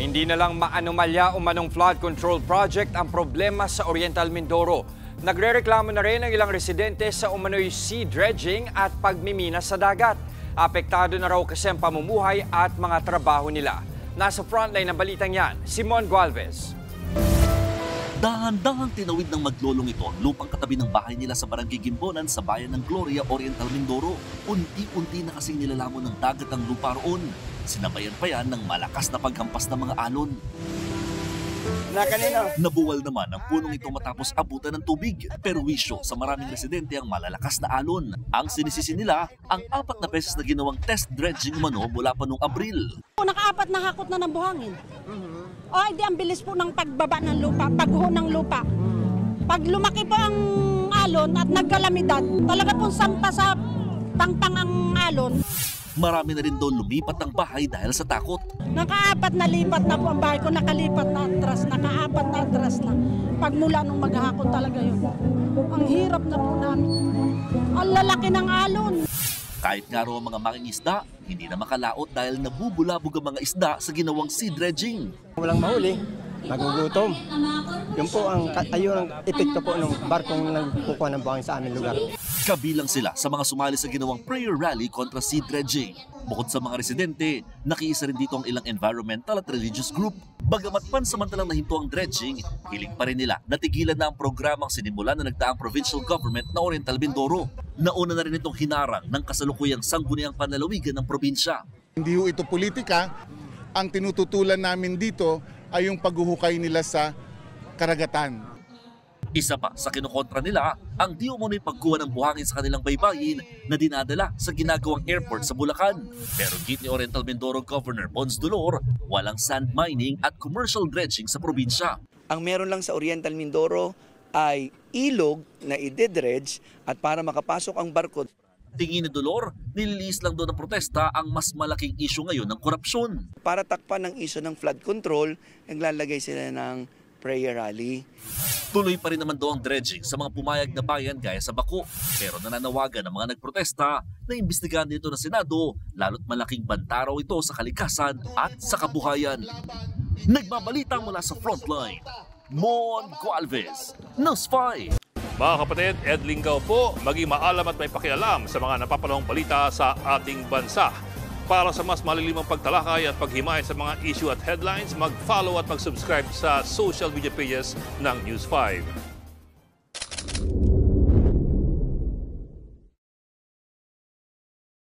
Hindi na lang maanomalya o manong flood control project ang problema sa Oriental Mindoro. Nagrereklamo na rin ang ilang residente sa umano'y sea dredging at pagmimina sa dagat. Apektado na raw kasi ang pamumuhay at mga trabaho nila. Nasa frontline ng balitang yan, Simon Gualvez. Dahan-dahang tinawid ng maglolong ito ang lupang katabi ng bahay nila sa Barangay Gimbonan sa bayan ng Gloria, Oriental Mindoro. Unti-unti na kasing nilalamon ng dagat ang lupa roon. Sinabayan pa yan ng malakas na paghampas ng mga alon. Nabuwal naman ang punong ito matapos abutan ng tubig. Pero wisyo sa maraming residente ang malalakas na alon. Ang sinisisi nila ang 4 na beses na ginawang test dredging umano mula pa noong Abril. Naka-4 na hakot na ng buhangin. O hindi, ang bilis po ng pagbaba ng lupa, pagguho ng lupa. Pag lumaki po ang alon at nagkalamidad, talaga pong sampa sa tangtang ang alon. Marami na rin doon lumipat ang bahay dahil sa takot. Naka-4 na lipat na po ang bahay ko, nakalipat na atras, naka-4 na atras na. Pagmula nung maghahakot talaga yun. Ang hirap na po namin. Ang lalaki ng alon. Kahit nga raw ang mga mangingisda, hindi na makalaot dahil nabubulabog ang mga isda sa ginawang sea dredging. Walang mahuli, nagugutom. Yun po ang epekto po ng barkong nagkukuha ng buhangin sa aming lugar. Kabilang sila sa mga sumali sa ginawang prayer rally kontra sea dredging. Bukod sa mga residente, nakiisa rin dito ang ilang environmental at religious group. Bagamat pansamantalang nahinto ang dredging, hiling pa rin nila natigilan na ang programang sinimulan na nagdaang provincial government na Oriental Mindoro. Nauna na rin itong hinarang ng kasalukuyang sangguniang panlalawigan ng probinsya. Hindi ho ito politika. Ang tinututulan namin dito ay yung paghuhukay nila sa karagatan. Isa pa sa kinukontra nila ang di umunoy pagkuha ng buhangin sa kanilang baybayin na dinadala sa ginagawang airport sa Bulacan. Pero git ni Oriental Mindoro Governor Mons Dolor, walang sand mining at commercial dredging sa probinsya. Ang meron lang sa Oriental Mindoro ay ilog na i-dredge at para makapasok ang barko. Tingin ni Dolor, nililis lang doon ng protesta ang mas malaking isyu ngayon ng korupsyon. Para takpan ng isyu ng flood control, naglalagay sila ng prayer rally. Tuloy pa rin naman doon ang dredging sa mga pumayag na bayan gaya sa Bako. Pero nananawagan ng mga nagprotesta na imbestigahan dito ng Senado, lalo't malaking bantaraw ito sa kalikasan at sa kabuhayan. Nagbabalita mula sa frontline, Mon Gualvez, News 5. Mga kapatid, Ed Lingaw po, maging maalam at may pakialam sa mga napapanahong balita sa ating bansa. Para sa mas malilimang pagtalakay at paghimay sa mga issue at headlines, mag-follow at mag-subscribe sa social media pages ng News 5.